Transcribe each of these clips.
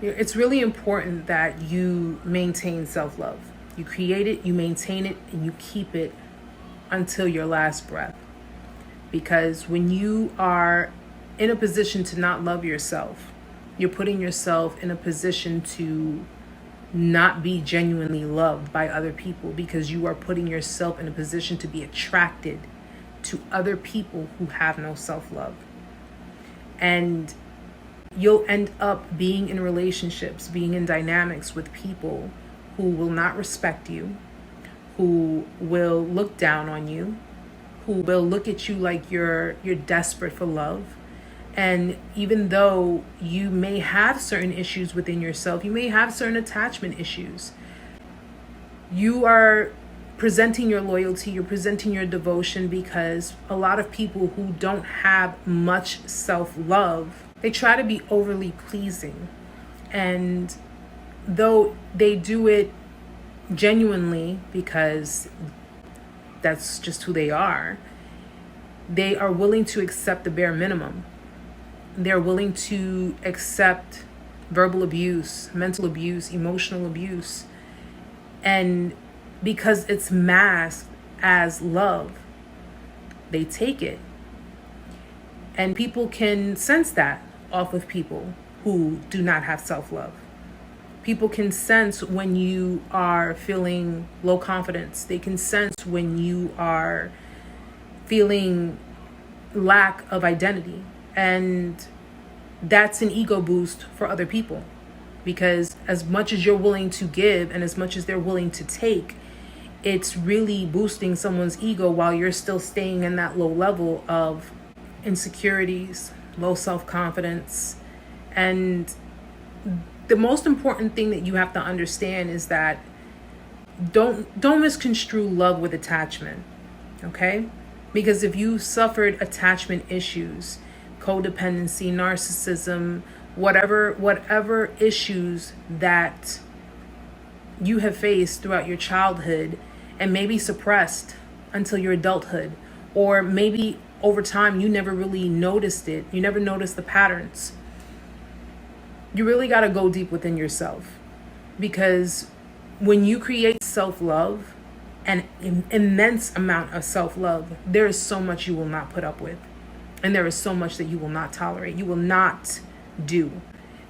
It's really important that you maintain self-love. You create it, you maintain it, and you keep it until your last breath. Because when you are in a position to not love yourself, you're putting yourself in a position to not be genuinely loved by other people, because you are putting yourself in a position to be attracted to other people who have no self-love. And you'll end up being in relationships, being in dynamics with people who will not respect you, who will look down on you, who will look at you like you're desperate for love. And even though you may have certain issues within yourself, you may have certain attachment issues, you are presenting your loyalty, you're presenting your devotion, because a lot of people who don't have much self-love, they try to be overly pleasing. And though they do it genuinely because that's just who they are willing to accept the bare minimum. They're willing to accept verbal abuse, mental abuse, emotional abuse. And because it's masked as love, they take it. And people can sense that off of people who do not have self-love. People can sense when you are feeling low confidence. They can sense when you are feeling lack of identity. And that's an ego boost for other people, because as much as you're willing to give and as much as they're willing to take, it's really boosting someone's ego while you're still staying in that low level of insecurities, low self-confidence. And the most important thing that you have to understand is that don't misconstrue love with attachment, okay? Because if you suffered attachment issues, codependency, narcissism, whatever issues that you have faced throughout your childhood and maybe suppressed until your adulthood, or maybe over time you never really noticed it, you never noticed the patterns, you really got to go deep within yourself. Because when you create self-love, an immense amount of self-love, there is so much you will not put up with. And there is so much that you will not tolerate, you will not do.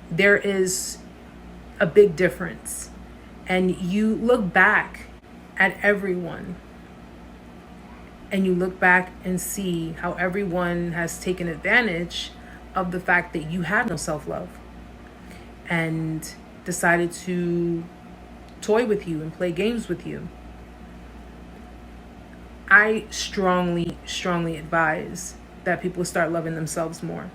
There is a big difference. And you look back at everyone, and you look back and see how everyone has taken advantage of the fact that you have no self-love and decided to toy with you and play games with you. I strongly advise that people start loving themselves more.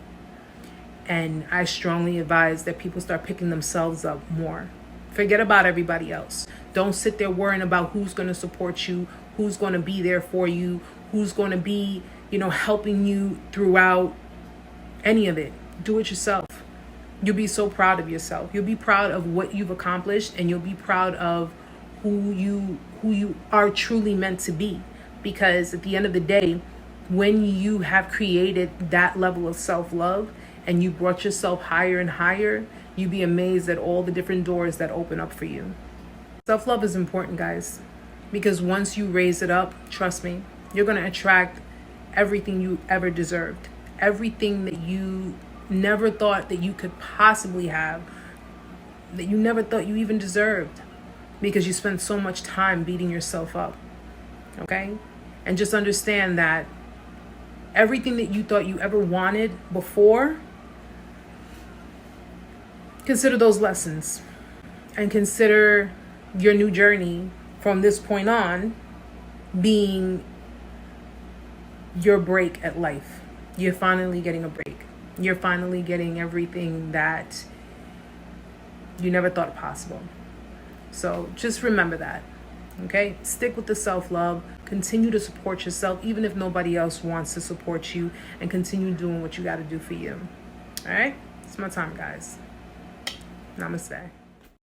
And I strongly advise that people start picking themselves up more. Forget about everybody else. Don't sit there worrying about who's going to support you, who's going to be there for you, who's going to be, helping you throughout any of it. Do it yourself. You'll be so proud of yourself. You'll be proud of what you've accomplished, and you'll be proud of who you are truly meant to be. Because at the end of the day, when you have created that level of self-love and you brought yourself higher and higher, you'd be amazed at all the different doors that open up for you. Self-love is important, guys, because once you raise it up, trust me, you're going to attract everything you ever deserved. Everything that you never thought that you could possibly have, that you never thought you even deserved, because you spent so much time beating yourself up. Okay? And just understand that everything that you thought you ever wanted before, consider those lessons and consider your new journey from this point on being your break at life. You're finally getting a break. You're finally getting everything that you never thought possible. So just remember that, okay? Stick with the self-love. Continue to support yourself, even if nobody else wants to support you, and continue doing what you got to do for you. All right? It's my time, guys. Namaste.